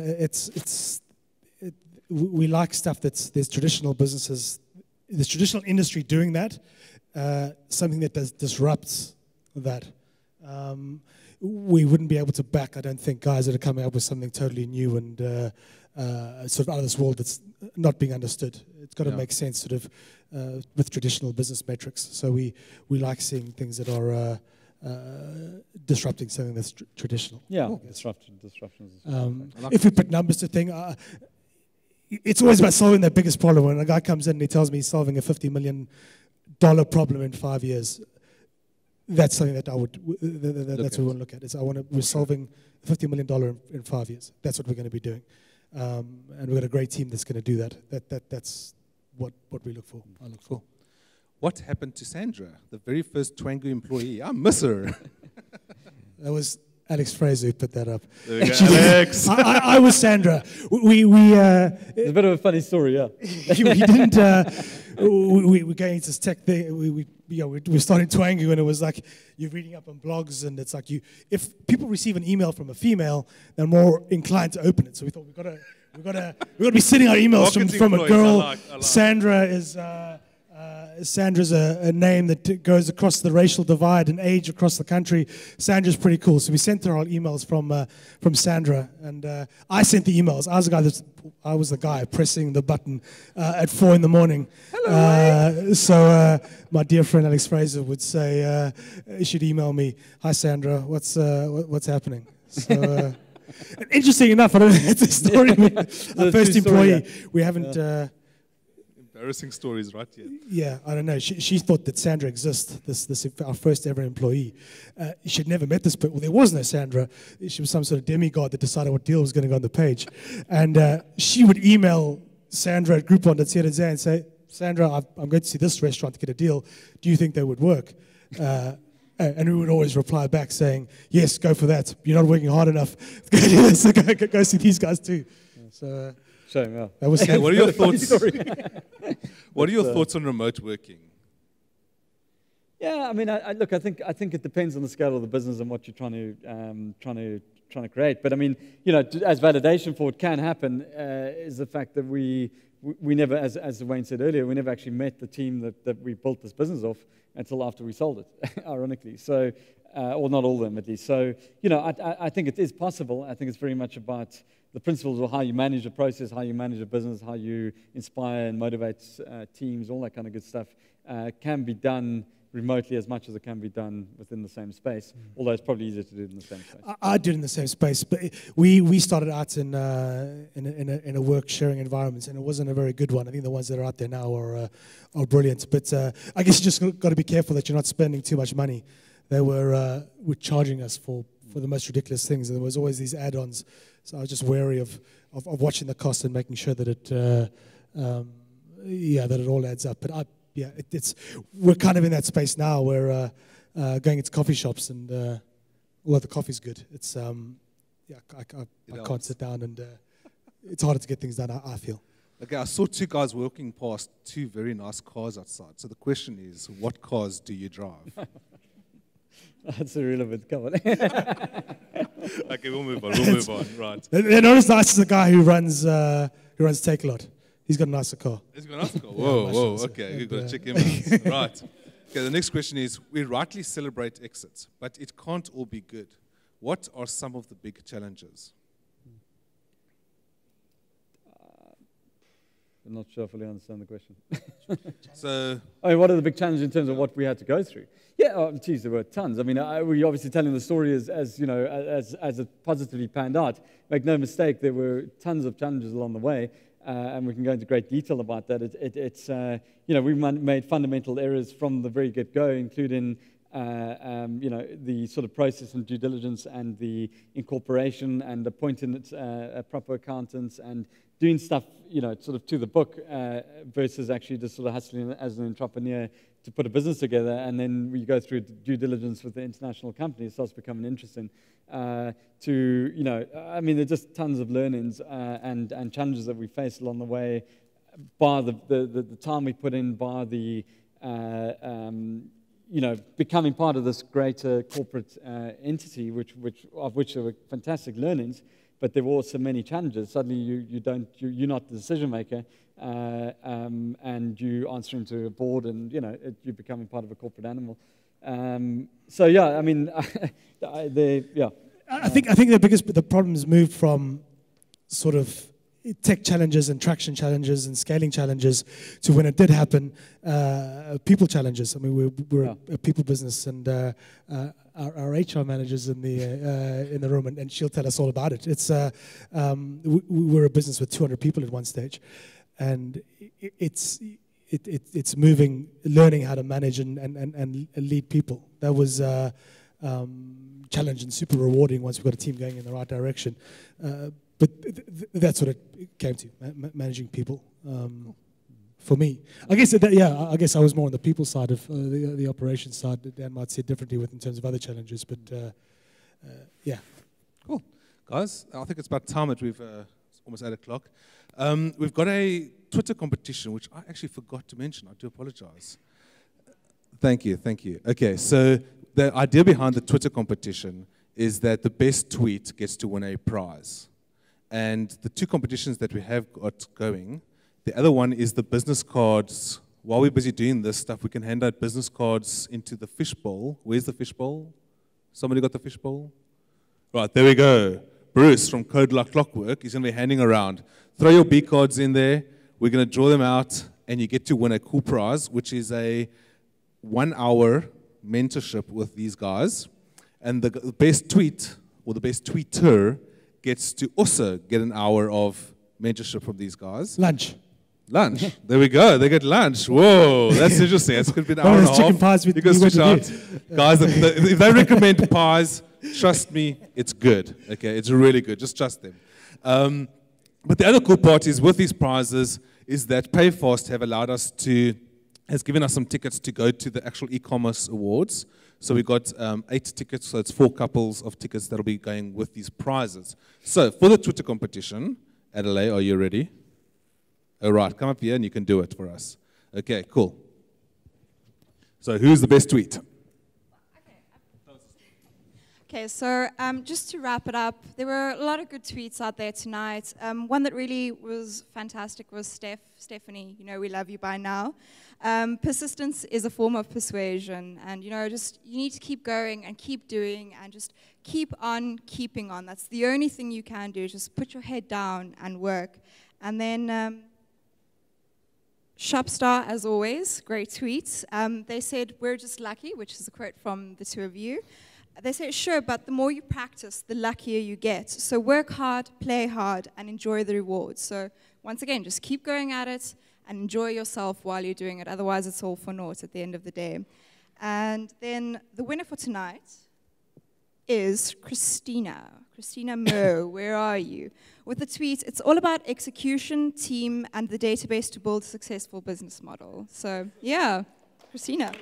Speaker 4: we like stuff there's traditional businesses, there's traditional industry doing that, something that disrupts that. We wouldn't be able to back, I don't think, guys that are coming up with something totally new and sort of out of this world that's not being understood. It's got to make sense sort of with traditional business metrics. So we like seeing things that are disrupting something that's traditional.
Speaker 3: Yeah, disruptions.
Speaker 4: If we put numbers to things, it's always about solving that biggest problem. When a guy comes in and he tells me he's solving a $50 million problem in 5 years, that's something that I would, that's what we want to look at. We're solving $50 million in 5 years. That's what we're going to be doing. And we've got a great team that's going to do that. That's what we look for. I look for.
Speaker 2: What happened to Sandra, the very first Twangu employee? I miss her.
Speaker 4: That was Alex Fraser who put that up.
Speaker 2: There we go, Alex.
Speaker 4: I was Sandra.
Speaker 3: It's a bit of a funny story, yeah.
Speaker 4: we didn't. We were going into this tech thing. We started Twangu, and it was like you're reading up on blogs, and it's like if people receive an email from a female, they're more inclined to open it. So we thought we've got to be sending our emails from a girl. I like. Sandra is. Sandra's a name that goes across the racial divide and age across the country. Sandra's pretty cool. So we sent her our emails from Sandra, and I sent the emails. I was the guy pressing the button at 4 a.m. Hello. So my dear friend Alex Fraser would say, you should email me. Hi Sandra, what's happening? So interesting enough, I don't know. It's a story. Our first employee. We haven't.
Speaker 2: Embarrassing stories, right?
Speaker 4: Yeah, I don't know. She thought that Sandra exists. This our first ever employee. She'd never met this, but there was no Sandra. She was some sort of demigod that decided what deal was going to go on the page, and she would email Sandra at Groupon.co.za and say, "Sandra, I'm going to see this restaurant to get a deal. Do you think they would work?" And we would always reply back saying, "Yes, go for that. You're not working hard enough. Go do this. Go see these guys too." So.
Speaker 3: Shame, yeah.
Speaker 2: That was what are your thoughts? What are your thoughts on remote working?
Speaker 3: Yeah, I mean, I think it depends on the scale of the business and what you're trying to create. But I mean, as validation for what can happen is the fact that we never, as Wayne said earlier, we never actually met the team that we built this business off until after we sold it, ironically. So, or not all of them at least. So, I think it is possible. I think it's very much about the principles of how you manage a process, how you manage a business, how you inspire and motivate teams, all that kind of good stuff can be done remotely as much as it can be done within the same space, although it's probably easier to do it in the same space.
Speaker 4: I do it in the same space, but we started out in a work sharing environment, and it wasn't a very good one. I think the ones that are out there now are brilliant, but I guess you just got to be careful that you're not spending too much money. They were charging us for the most ridiculous things, and there was always these add-ons. So I was just wary of watching the cost and making sure that it all adds up. But we're kind of in that space now where going into coffee shops and although the coffee's good, it's I can't sit down and it's harder to get things done. I feel.
Speaker 2: Okay, I saw two guys walking past two very nice cars outside. So the question is, what cars do you drive?
Speaker 3: That's irrelevant. Come on.
Speaker 2: Okay, we'll move on. Right.
Speaker 4: They're not as nice as the guy who runs Take a Lot. He's got a nicer car.
Speaker 2: He's got a nicer car. Whoa. Okay, you've got to check him out. Right. Okay, the next question is: we rightly celebrate exits, but it can't all be good. What are some of the big challenges?
Speaker 3: I'm not sure I fully understand the question.
Speaker 2: So,
Speaker 3: what are the big challenges in terms of what we had to go through? Yeah, there were tons. I mean, we're obviously telling the story as it positively panned out. Make no mistake, there were tons of challenges along the way, and we can go into great detail about that. We made fundamental errors from the very get-go, including the sort of process and due diligence and the incorporation and appointing proper accountants and doing stuff, sort of to the book versus actually just sort of hustling as an entrepreneur to put a business together. And then we go through due diligence with the international company. It starts becoming interesting. There's just tons of learnings and challenges that we faced along the way by the time we put in, by the becoming part of this greater corporate entity, which there were fantastic learnings, but there were also many challenges. Suddenly, you're not the decision maker, and you answering to a board, and you're becoming part of a corporate animal.
Speaker 4: I think the problems moved from sort of tech challenges and traction challenges and scaling challenges to, when it did happen, people challenges. I mean, we're a people business, and our HR managers in the room, and she'll tell us all about it. It's we were a business with 200 people at one stage, and it's moving, learning how to manage and lead people. That was challenging, super rewarding once we got a team going in the right direction. But that's what it came to, managing people. For me, I guess I guess I was more on the people side of the operations side. Dan might see it differently in terms of other challenges, but yeah.
Speaker 2: Cool, guys. I think it's about time that we've almost 8 o'clock. We've got a Twitter competition, which I actually forgot to mention. I do apologize. Thank you. Okay, so the idea behind the Twitter competition is that the best tweet gets to win a prize. And the two competitions that we have got going, the other one is the business cards. While we're busy doing this stuff, we can hand out business cards into the fishbowl. Where's the fishbowl? Somebody got the fishbowl? Right, there we go. Bruce from Code Like Clockwork is going to be handing around. Throw your B cards in there. We're going to draw them out, and you get to win a cool prize, which is a 1-hour mentorship with these guys. And the best tweet, or the best tweeter, gets to also get an hour of mentorship from these guys.
Speaker 4: Lunch.
Speaker 2: There we go. They get lunch. Whoa, that's interesting. That's going to be an hour and a half.
Speaker 4: Chicken pies with
Speaker 2: you can switch out. Guys, if they recommend pies, trust me, it's good. Okay, it's really good. Just trust them. But the other cool part is with these prizes is that PayFast has given us some tickets to go to the actual e-commerce awards. So we got 8 tickets, so it's 4 couples of tickets that'll be going with these prizes. So for the Twitter competition, Adelaide, are you ready? All right, come up here and you can do it for us. Okay, cool. So who's the best tweet?
Speaker 1: Okay, so just to wrap it up, there were a lot of good tweets out there tonight. One that really was fantastic was Stephanie, you know, we love you by now. Persistence is a form of persuasion, and, you know, just you need to keep going and keep doing and just keep on keeping on. That's the only thing you can do. Just put your head down and work. And then Shopstar, as always, great tweets. They said, "We're just lucky," which is a quote from the two of you. They say, "Sure, but the more you practice, the luckier you get. So work hard, play hard, and enjoy the rewards." So once again, just keep going at it and enjoy yourself while you're doing it. Otherwise, it's all for naught at the end of the day. And then the winner for tonight is Christina. Christina Mo, where are you? With the tweet, "It's all about execution, team, and the database to build a successful business model." So yeah, Christina.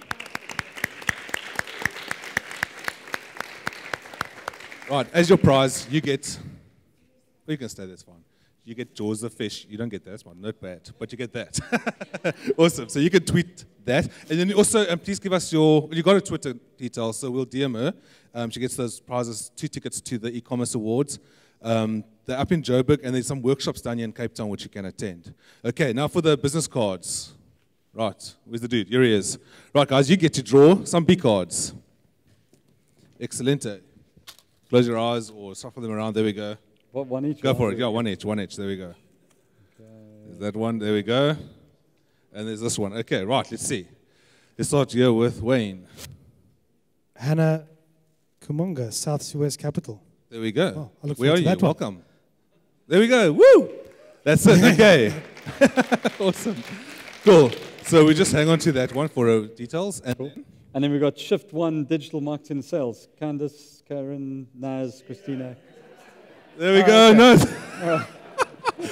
Speaker 2: Right, as your prize, you get, well, you can stay, that's fine. You get jaws of fish. You don't get that, that's one, not bad, but you get that. Awesome, so you can tweet that. And then also, please give us you got a Twitter detail, so we'll DM her. She gets those prizes, 2 tickets to the e-commerce awards. They're up in Joburg, and there's some workshops down here in Cape Town which you can attend. Okay, now for the business cards. Right, where's the dude? Here he is. Right, guys, you get to draw some B cards. Excellent. Close your eyes or shuffle them around. There we go.
Speaker 3: What, one each?
Speaker 2: Go for it. Yeah, one each. There we go.
Speaker 3: Okay.
Speaker 2: There's that one. There we go. And there's this one. Okay, right. Let's see. Let's start here with Wayne.
Speaker 4: Hannah Kumunga, South Suez Capital.
Speaker 2: There we go.
Speaker 4: Oh, I look
Speaker 2: Where
Speaker 4: forward
Speaker 2: are
Speaker 4: to
Speaker 2: you?
Speaker 4: that one.
Speaker 2: Welcome. There we go. Woo! That's it. Okay. Awesome. Cool. So we just hang on to that one for details. And
Speaker 3: Cool. And then we've got Shift 1 Digital Marketing and Sales. Candice, Karen, Naz, Christina.
Speaker 2: there we go.
Speaker 3: Okay.
Speaker 2: No.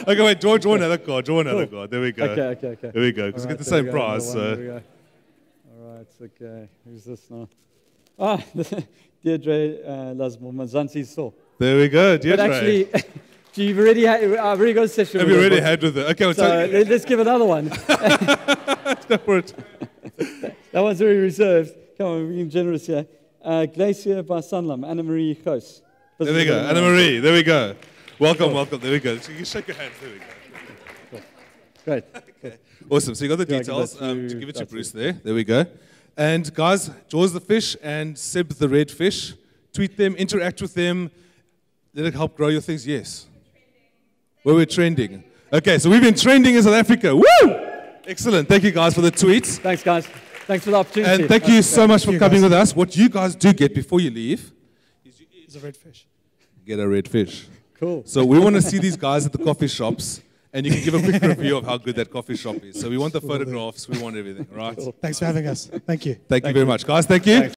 Speaker 2: Okay, wait. Draw another card. Draw another card. There we go.
Speaker 3: Okay.
Speaker 2: There we go. Because we get the same prize.
Speaker 3: There we go. All right, okay. Who's this now? Ah, Deirdre Lasmo, Mazansi Saw.
Speaker 2: There we go.
Speaker 3: But
Speaker 2: Deirdre.
Speaker 3: actually, I've already got a session
Speaker 2: Have
Speaker 3: with
Speaker 2: you
Speaker 3: her,
Speaker 2: already
Speaker 3: but-
Speaker 2: had with it? Okay, well,
Speaker 3: So let's give another one.
Speaker 2: go for it.
Speaker 3: That one's very reserved. Come on, we're being generous here. Glacier by Sanlam, Anna-Marie Gos.
Speaker 2: There we go. Anna-Marie, there we go. Welcome. There we go. So you shake your hands. There we go.
Speaker 3: Great.
Speaker 2: Okay. Awesome. So you got the
Speaker 3: Yeah, I give
Speaker 2: details.
Speaker 3: that to-
Speaker 2: To give it to
Speaker 3: that's
Speaker 2: Bruce
Speaker 3: it.
Speaker 2: there. There we go. And guys, Jaws the fish and Seb the red fish. Tweet them, interact with them. Did it help grow your things? Yes. Where we're trending. Okay, so we've been trending in South Africa. Woo! Excellent. Thank you guys for the tweets.
Speaker 3: Thanks, guys. Thanks for the opportunity.
Speaker 2: And thank you so much for
Speaker 4: you,
Speaker 2: coming
Speaker 4: guys.
Speaker 2: with us. What you guys do get before you leave,
Speaker 4: It's a red fish.
Speaker 2: get a red fish.
Speaker 3: Cool.
Speaker 2: So we want to see these guys at the coffee shops, and you can give a quick review of how good that coffee shop is. So we want the photographs, we want everything, right?
Speaker 4: Thanks for having us. Thank you.
Speaker 2: Thank you very much, guys. Thank you.
Speaker 3: Thanks.